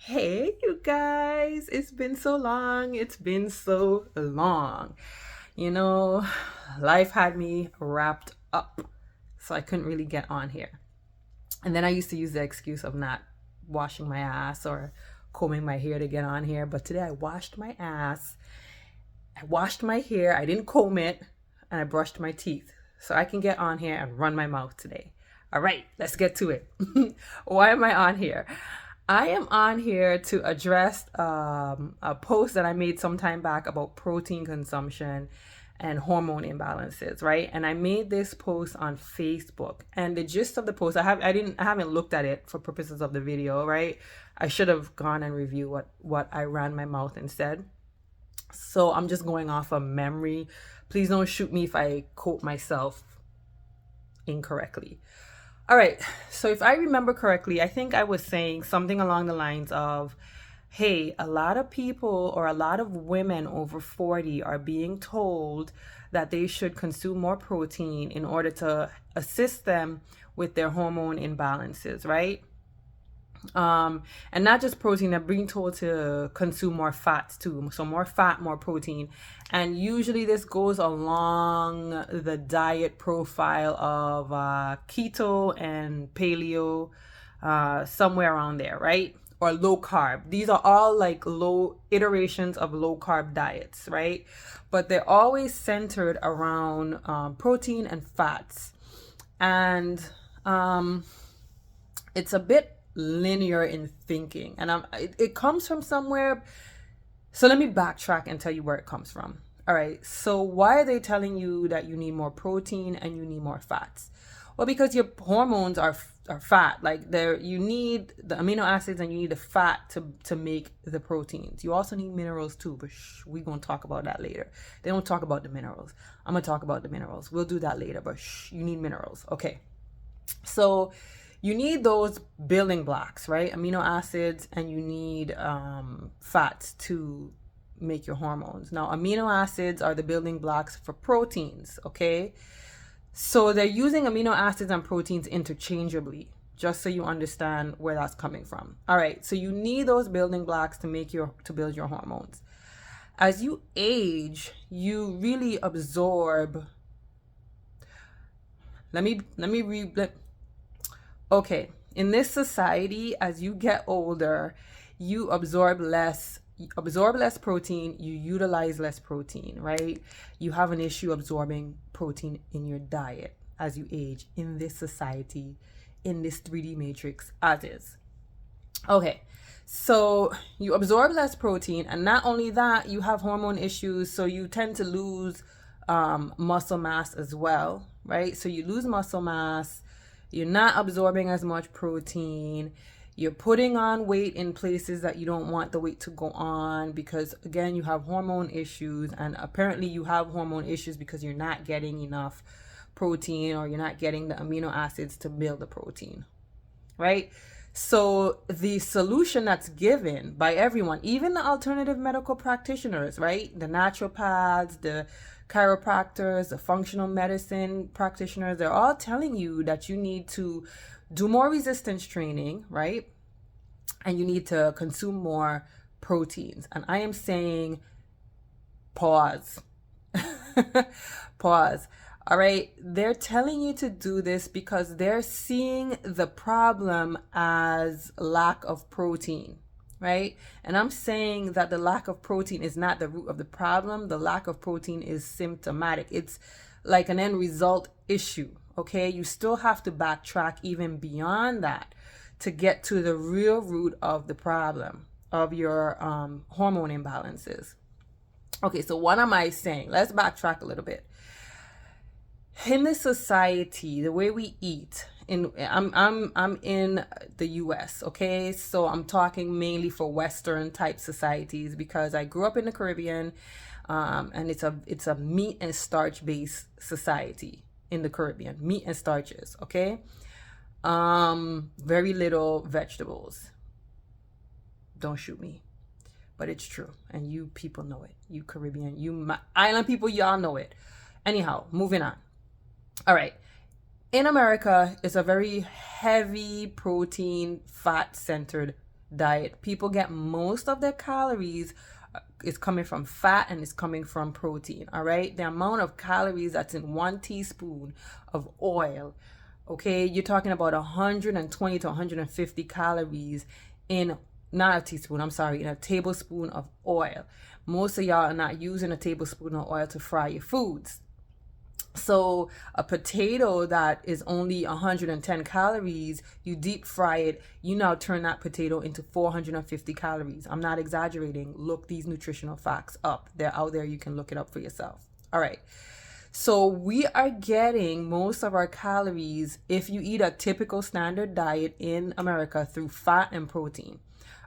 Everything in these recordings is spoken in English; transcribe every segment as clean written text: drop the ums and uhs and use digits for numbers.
Hey, you guys, it's been so long. It's been so long. You know, life had me wrapped up, so I couldn't really get on here. And then I used to use the excuse of not washing my ass or combing my hair to get on here. But today I washed my ass, I washed my hair, I didn't comb it, and I brushed my teeth. So I can get on here and run my mouth today. All right, let's get to it. Why am I on here? I am on here to address a post that I made some time back about protein consumption and hormone imbalances, right? And I made this post on Facebook. And the gist of the post, I haven't looked at it for purposes of the video, right? I should have gone and reviewed what I ran my mouth and said. So I'm just going off of memory. Please don't shoot me if I quote myself incorrectly. All right. So if I remember correctly, I think I was saying something along the lines of, hey, a lot of people or a lot of women over 40 are being told that they should consume more protein in order to assist them with their hormone imbalances, right? And not just protein, they're being told to consume more fats too. So more fat, more protein. And usually this goes along the diet profile of keto and paleo, somewhere around there, right? Or low carb. These are all like low iterations of low carb diets, right? But they're always centered around protein and fats. And it's a bit linear in thinking, and it comes from somewhere. So let me backtrack and tell you where it comes from. All right, so why are they telling you that you need more protein and you need more fats? Well, because your hormones are fat. Like there, you need the amino acids and you need the fat to make the proteins. You also need minerals too, but we're gonna talk about that later. They don't talk about the minerals. I'm gonna talk about the minerals. We'll do that later, but you need minerals. Okay, so you need those building blocks, right? Amino acids, and you need fats to make your hormones. Now, amino acids are the building blocks for proteins, okay? So they're using amino acids and proteins interchangeably, just so you understand where that's coming from. All right, so you need those building blocks to build your hormones. As you age, you really absorb. Okay, in this society, as you get older, you absorb less protein, you utilize less protein, right? You have an issue absorbing protein in your diet as you age in this society, in this 3D matrix as is. Okay, so you absorb less protein, and not only that, you have hormone issues, so you tend to lose muscle mass as well, right? So you lose muscle mass, you're not absorbing as much protein, you're putting on weight in places that you don't want the weight to go on because, again, you have hormone issues, and apparently you have hormone issues because you're not getting enough protein or you're not getting the amino acids to build the protein, right? So the solution that's given by everyone, even the alternative medical practitioners, right? The naturopaths, the chiropractors, the functional medicine practitioners, they're all telling you that you need to do more resistance training, right? And you need to consume more proteins. And I am saying, pause. Pause. All right. They're telling you to do this because they're seeing the problem as lack of protein, right? And I'm saying that the lack of protein is not the root of the problem. The lack of protein is symptomatic. It's like an end result issue, okay? You still have to backtrack even beyond that to get to the real root of the problem of your hormone imbalances. Okay, so what am I saying? Let's backtrack a little bit. In this society, the way we eat, I'm in the US, okay? So I'm talking mainly for Western type societies because I grew up in the Caribbean, and it's a meat and starch based society in the Caribbean, meat and starches, okay? Very little vegetables. Don't shoot me, but it's true, and you people know it. You Caribbean, island people, y'all know it. Anyhow, moving on. All right. In America, it's a very heavy protein, fat centered diet. People get most of their calories is coming from fat and it's coming from protein. All right, the amount of calories that's in 1 teaspoon of oil, okay, you're talking about 120 to 150 calories in, not a teaspoon, I'm sorry, in a tablespoon of oil. Most of y'all are not using a tablespoon of oil to fry your foods. So a potato that is only 110 calories, you deep fry it, you now turn that potato into 450 calories. I'm not exaggerating. Look these nutritional facts up. They're out there. You can look it up for yourself. All right. So we are getting most of our calories, if you eat a typical standard diet in America, through fat and protein.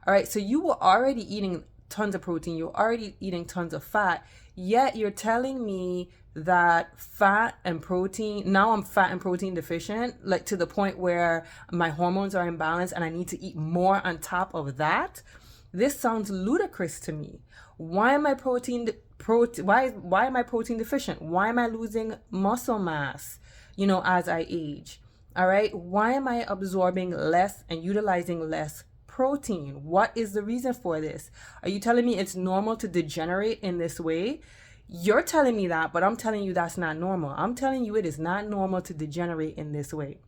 All right. So you were already eating tons of protein. You're already eating tons of fat. Yet you're telling me that fat and protein, now I'm fat and protein deficient, like to the point where my hormones are imbalanced and I need to eat more on top of that. This sounds ludicrous to me. Why am I why am I protein deficient? Why am I losing muscle mass, as I age? All right. Why am I absorbing less and utilizing less protein? What is the reason for this? Are you telling me it's normal to degenerate in this way? You're telling me that, but I'm telling you that's not normal. I'm telling you it is not normal to degenerate in this way.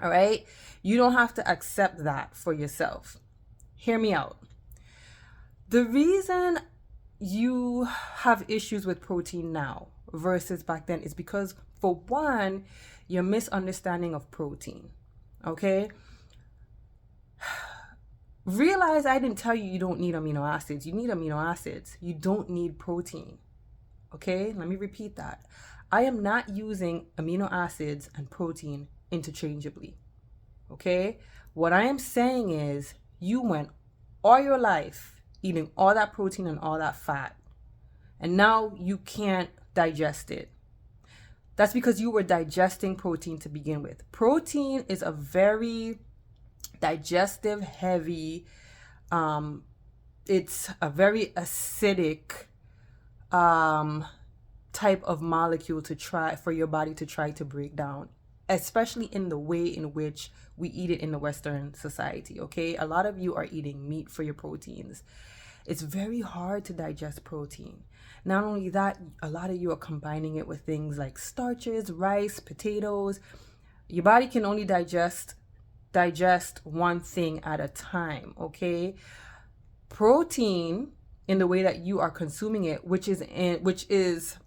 All right? You don't have to accept that for yourself. Hear me out. The reason you have issues with protein now versus back then is because, for one, your misunderstanding of protein. Okay? Realize I didn't tell you you don't need amino acids. You need amino acids. You don't need protein. Okay, let me repeat that. I am not using amino acids and protein interchangeably. Okay, what I am saying is you went all your life eating all that protein and all that fat, and now you can't digest it. That's because you were digesting protein to begin with. Protein is a very digestive heavy, it's a very acidic type of molecule to try for your body to try to break down, especially in the way in which we eat it in the Western society. Okay, a lot of you are eating meat for your proteins. It's very hard to digest protein. Not only that, a lot of you are combining it with things like starches, rice, potatoes. Your body can only digest one thing at a time. Okay, protein, in the way that you are consuming it, which is,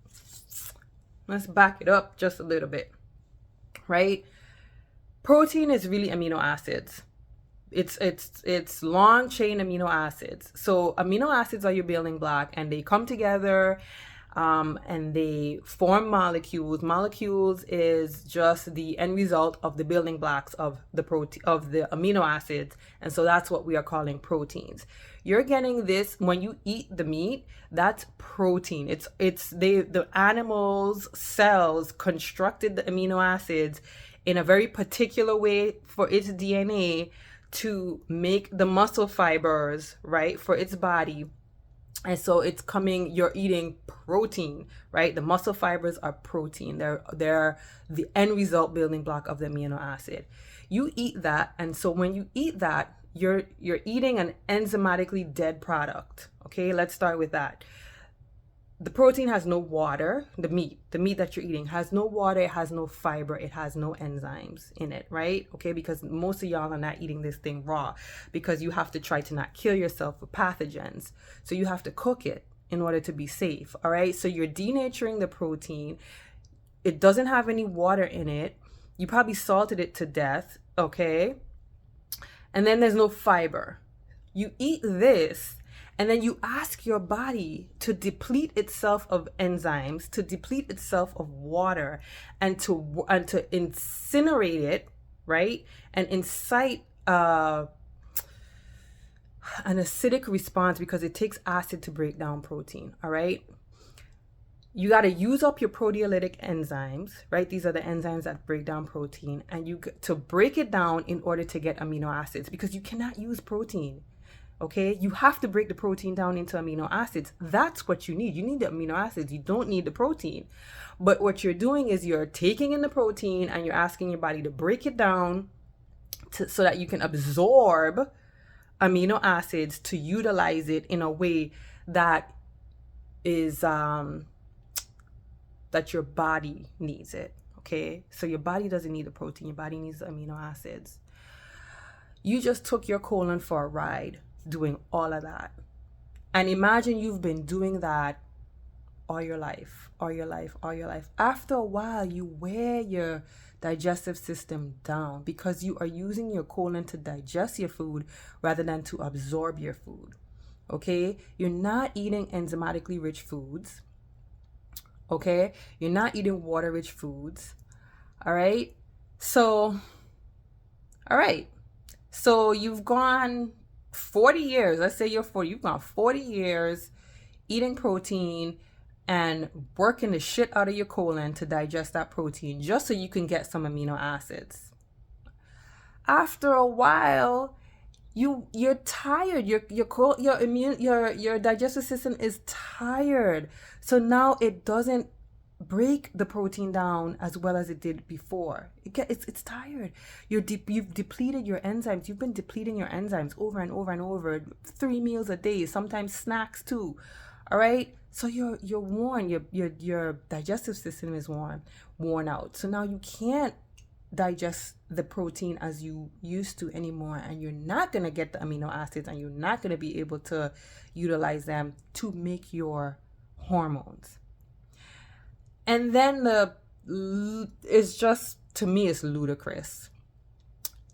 let's back it up just a little bit, right? Protein is really amino acids. It's long chain amino acids. So amino acids are your building block, and they come together, and they form molecules. Molecules is just the end result of the building blocks of the protein, of the amino acids, and so that's what we are calling proteins. You're getting this when you eat the meat. That's protein. The animal's cells constructed the amino acids in a very particular way for its DNA to make the muscle fibers, right, for its body. And so you're eating protein, right? The muscle fibers are protein. They're the end result building block of the amino acid. You eat that, and so when you eat that, you're eating an enzymatically dead product. Okay, let's start with that. The protein has no water. The meat that you're eating has no water, it has no fiber, it has no enzymes in it, right? Okay, because most of y'all are not eating this thing raw because you have to try to not kill yourself with pathogens. So you have to cook it in order to be safe, all right? So you're denaturing the protein. It doesn't have any water in it. You probably salted it to death, okay? And then there's no fiber. You eat this, and then you ask your body to deplete itself of enzymes, to deplete itself of water, and to incinerate it, right? And incite an acidic response because it takes acid to break down protein, all right? You got to use up your proteolytic enzymes, right? These are the enzymes that break down protein, and to break it down in order to get amino acids, because you cannot use protein. Okay, you have to break the protein down into amino acids. That's what you need. You need the amino acids. You don't need the protein. But what you're doing is you're taking in the protein and you're asking your body to break it down so that you can absorb amino acids to utilize it in a way that is that your body needs it. Okay, so your body doesn't need the protein, your body needs the amino acids. You just took your colon for a ride doing all of that, and imagine you've been doing that all your life. After a while, you wear your digestive system down because you are using your colon to digest your food rather than to absorb your food. Okay, you're not eating enzymatically rich foods. Okay, you're not eating water rich foods. All right, so you've gone 40 years. Let's say you're 40. You've gone 40 years eating protein and working the shit out of your colon to digest that protein just so you can get some amino acids. After a while, you're tired. Your digestive system is tired. So now it doesn't break the protein down as well as it did before. It's tired. You've depleted your enzymes. You've been depleting your enzymes over and over and over, 3 meals a day, sometimes snacks too. All right, so you're worn. Your digestive system is worn out. So now you can't digest the protein as you used to anymore, and you're not gonna get the amino acids, and you're not gonna be able to utilize them to make your hormones. And then it's just, to me, it's ludicrous.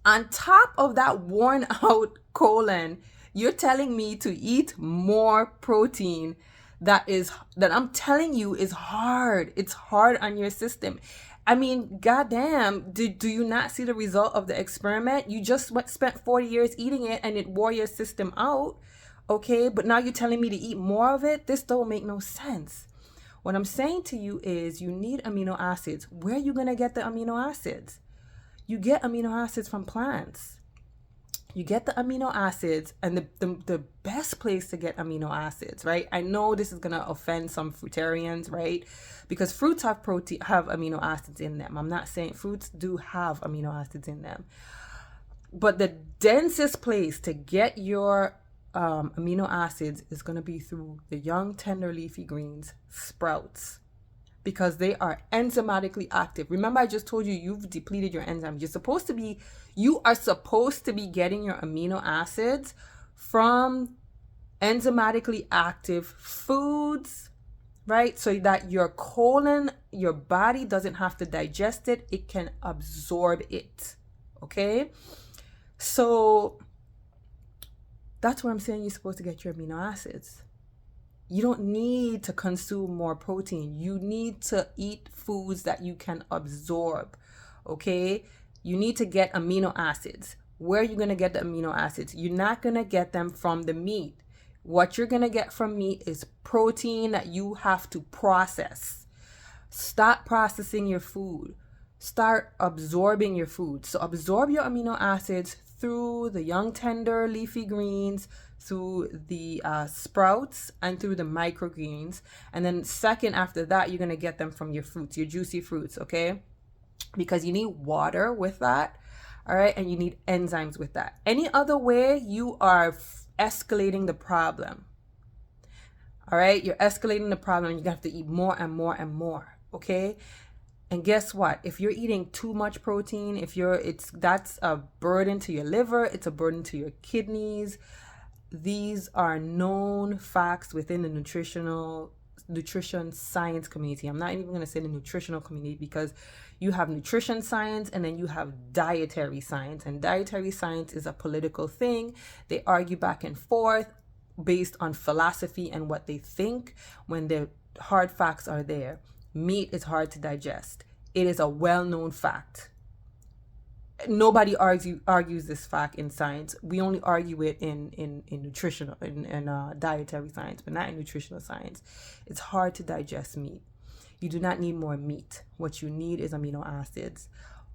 On top of that worn out colon, you're telling me to eat more protein that I'm telling you is hard. It's hard on your system. I mean, goddamn, do you not see the result of the experiment? You just spent 40 years eating it and it wore your system out. Okay, but now you're telling me to eat more of it? This don't make no sense. What I'm saying to you is you need amino acids. Where are you going to get the amino acids? You get amino acids from plants. You get the amino acids, and the best place to get amino acids, right? I know this is going to offend some fruitarians, right? Because fruits have amino acids in them. I'm not saying fruits do have amino acids in them. But the densest place to get your amino acids is going to be through the young, tender leafy greens, sprouts, because they are enzymatically active. Remember, I just told you you've depleted your enzymes. You are supposed to be getting your amino acids from enzymatically active foods, right? So that your colon, your body doesn't have to digest it. It can absorb it. Okay? So that's where I'm saying you're supposed to get your amino acids. You don't need to consume more protein. You need to eat foods that you can absorb, okay? You need to get amino acids. Where are you going to get the amino acids? You're not going to get them from the meat. What you're going to get from meat is protein that you have to process. Stop processing your food. Start absorbing your food. So absorb your amino acids through the young, tender leafy greens, through the sprouts, and through the microgreens. And then second after that, you're going to get them from your fruits, your juicy fruits, okay? Because you need water with that, all right? And you need enzymes with that. Any other way, you are escalating the problem, all right? You're escalating the problem. You have to eat more and more and more, okay? And guess what? If you're eating too much protein, that's a burden to your liver. It's a burden to your kidneys. These are known facts within the nutrition science community. I'm not even going to say the nutritional community, because you have nutrition science and then you have dietary science. And dietary science is a political thing. They argue back and forth based on philosophy and what they think, when the hard facts are there. Meat is hard to digest. It is a well-known fact. Nobody argues this fact in science. We only argue it in nutritional in dietary science, but not in nutritional science. It's hard to digest meat. You do not need more meat. What you need is amino acids.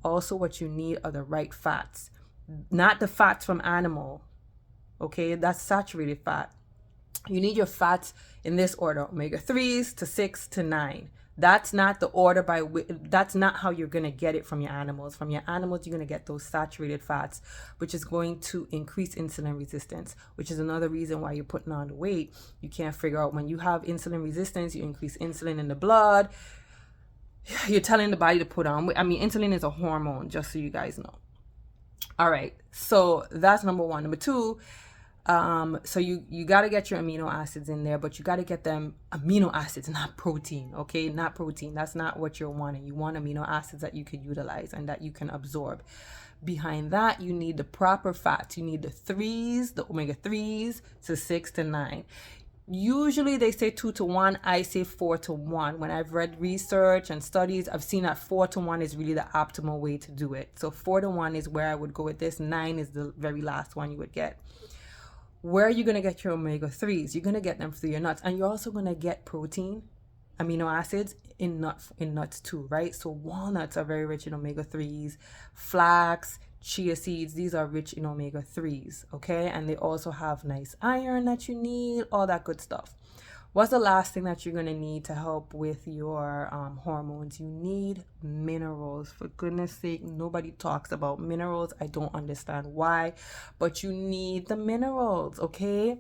Also, what you need are the right fats, not the fats from animal. Okay, that's saturated fat. You need your fats in this order: omega 3s to 6 to 9. That's not the order that's not how you're going to get it from your animals. From your animals, you're going to get those saturated fats, which is going to increase insulin resistance, which is another reason why you're putting on the weight. You can't figure out when you have insulin resistance, you increase insulin in the blood. You're telling the body to put on weight. I mean, insulin is a hormone, just so you guys know. All right. So that's number one. Number two, so you got to get your amino acids in there, but you got to get them amino acids, not protein. Okay, not protein. That's not what you're wanting. You want amino acids that you can utilize and that you can absorb. Behind that, you need the proper fats. You need the omega-3s to 6 to 9. Usually they say 2 to 1. I say 4 to 1. When I've read research and studies, I've seen that 4 to 1 is really the optimal way to do it. So 4 to 1 is where I would go with this. 9 is the very last one you would get. Where are you going to get your omega-3s? You're going to get them through your nuts. And you're also going to get protein, amino acids in nuts too, right? So walnuts are very rich in omega-3s. Flax, chia seeds, these are rich in omega-3s, okay? And they also have nice iron that you need, all that good stuff. What's the last thing that you're going to need to help with your hormones? You need minerals. For goodness sake, nobody talks about minerals. I don't understand why, but you need the minerals, okay?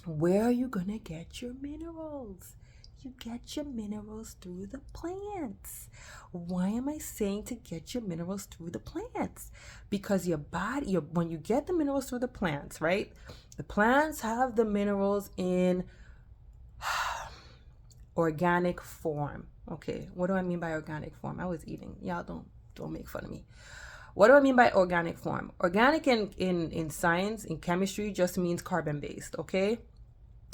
Where are you going to get your minerals? You get your minerals through the plants. Why am I saying to get your minerals through the plants? Because your body, when you get the minerals through the plants, right? The plants have the minerals in organic form. Okay, what do I mean by organic form? I was eating. Y'all don't make fun of me. What do I mean by organic form? Organic in science, in chemistry, just means carbon-based, okay?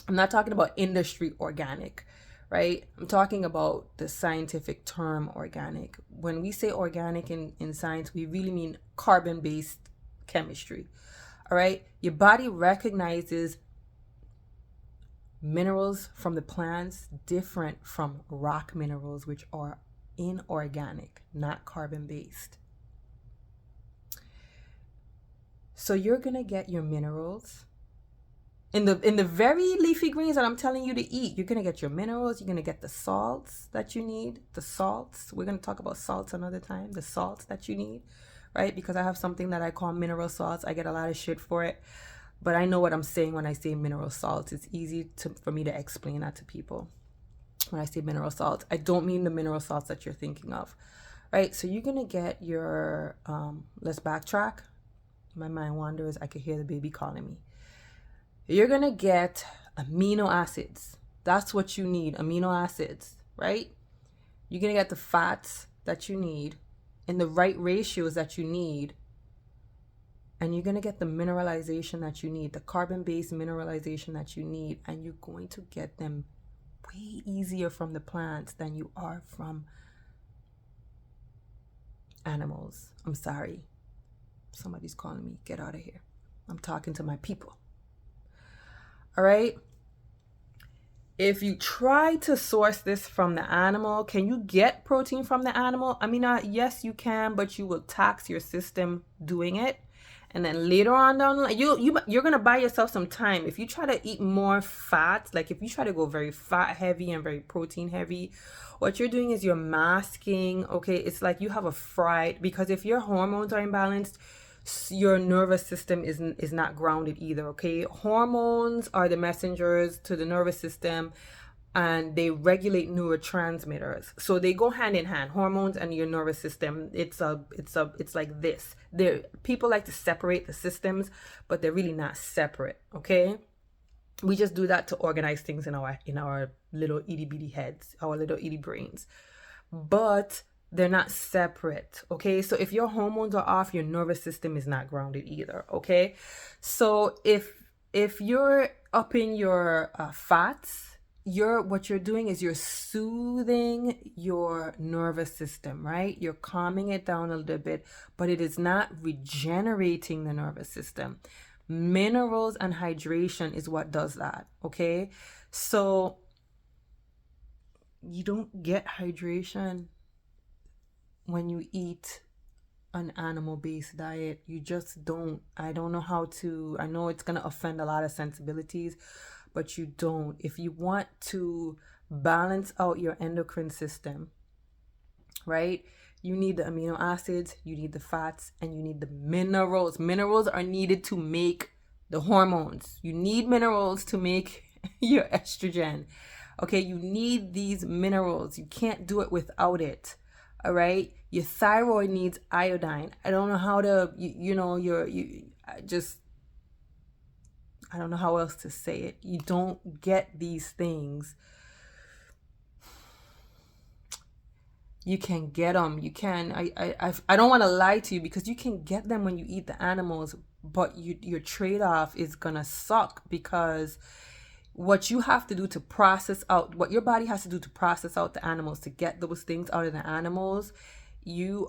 I'm not talking about industry organic, right? I'm talking about the scientific term organic. When we say organic in science, we really mean carbon-based chemistry, all right? Your body recognizes minerals from the plants different from rock minerals, which are inorganic, not carbon-based. So you're gonna get your minerals in the very leafy greens that I'm telling you to eat. You're gonna get your minerals. You're gonna get the salts that you need. The salts. We're gonna talk about salts another time. The salts that you need, right? Because I have something that I call mineral salts. I get a lot of shit for it, but I know what I'm saying when I say mineral salts. It's easy for me to explain that to people. When I say mineral salts, I don't mean the mineral salts that you're thinking of, right? So you're gonna get your let's backtrack. My mind wanders. I could hear the baby calling me. You're going to get amino acids. That's what you need, amino acids, right? You're going to get the fats that you need in the right ratios that you need. And you're going to get the mineralization that you need, the carbon-based mineralization that you need. And you're going to get them way easier from the plants than you are from animals. I'm sorry. Somebody's calling me. Get out of here. I'm talking to my people. All right. If you try to source this from the animal, can you get protein from the animal? I mean, yes, you can, but you will tax your system doing it. And then later on down the line, you're going to buy yourself some time. If you try to eat more fats, like if you try to go very fat heavy and very protein heavy, what you're doing is you're masking. Okay. It's like you have a fried, because if your hormones are imbalanced, your nervous system is not grounded either, okay? Hormones are the messengers to the nervous system, and they regulate neurotransmitters. So they go hand in hand, hormones and your nervous system. It's like this. People like to separate the systems, but they're really not separate, okay? We just do that to organize things in our little itty bitty heads, our little itty brains. But they're not separate, okay? So if your hormones are off, your nervous system is not grounded either, okay? So if you're upping your fats, what you're doing is you're soothing your nervous system, right? You're calming it down a little bit, but it is not regenerating the nervous system. Minerals and hydration is what does that, okay? So you don't get hydration when you eat an animal-based diet. You just don't. I don't know how to. I know it's going to offend a lot of sensibilities, but you don't. If you want to balance out your endocrine system, right? You need the amino acids, you need the fats, and you need the minerals. Minerals are needed to make the hormones. You need minerals to make your estrogen. Okay, you need these minerals. You can't do it without it. All right, your thyroid needs iodine. I don't know how to, I don't know how else to say it. You don't get these things. You can get them. You can. I don't want to lie to you, because you can get them when you eat the animals, but your trade-off is gonna suck, because what you have to do to process out, what your body has to do to process out the animals, to get those things out of the animals, you're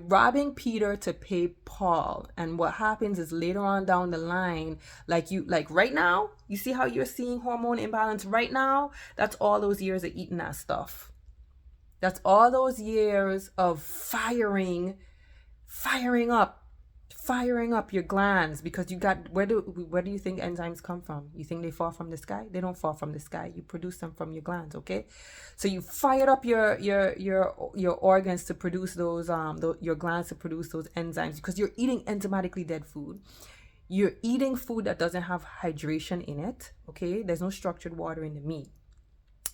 robbing Peter to pay Paul. And what happens is, later on down the line, like right now, you see how you're seeing hormone imbalance right now? That's all those years of eating that stuff. That's all those years of firing up your glands, because you got, where do you think enzymes come from? You think they fall from the sky? They don't fall from the sky. You produce them from your glands, okay? So you fired up your organs to produce those your glands to produce those enzymes, because you're eating enzymatically dead food. You're eating food that doesn't have hydration in it, okay? There's no structured water in the meat.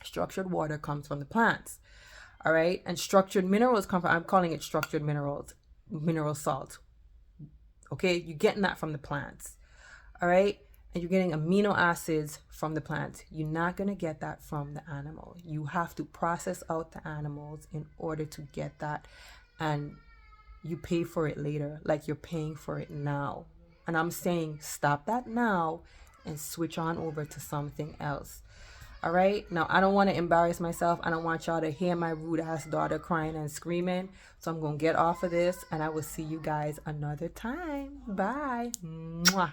Structured water comes from the plants. All right, and structured minerals come from, I'm calling it structured minerals, mineral salt. Okay, you're getting that from the plants. All right, and you're getting amino acids from the plants. You're not going to get that from the animal. You have to process out the animals in order to get that, and you pay for it later, like you're paying for it now. And I'm saying, stop that now and switch on over to something else. All right, now I don't want to embarrass myself. I don't want y'all to hear my rude ass daughter crying and screaming. So I'm going to get off of this, and I will see you guys another time. Bye. Mwah.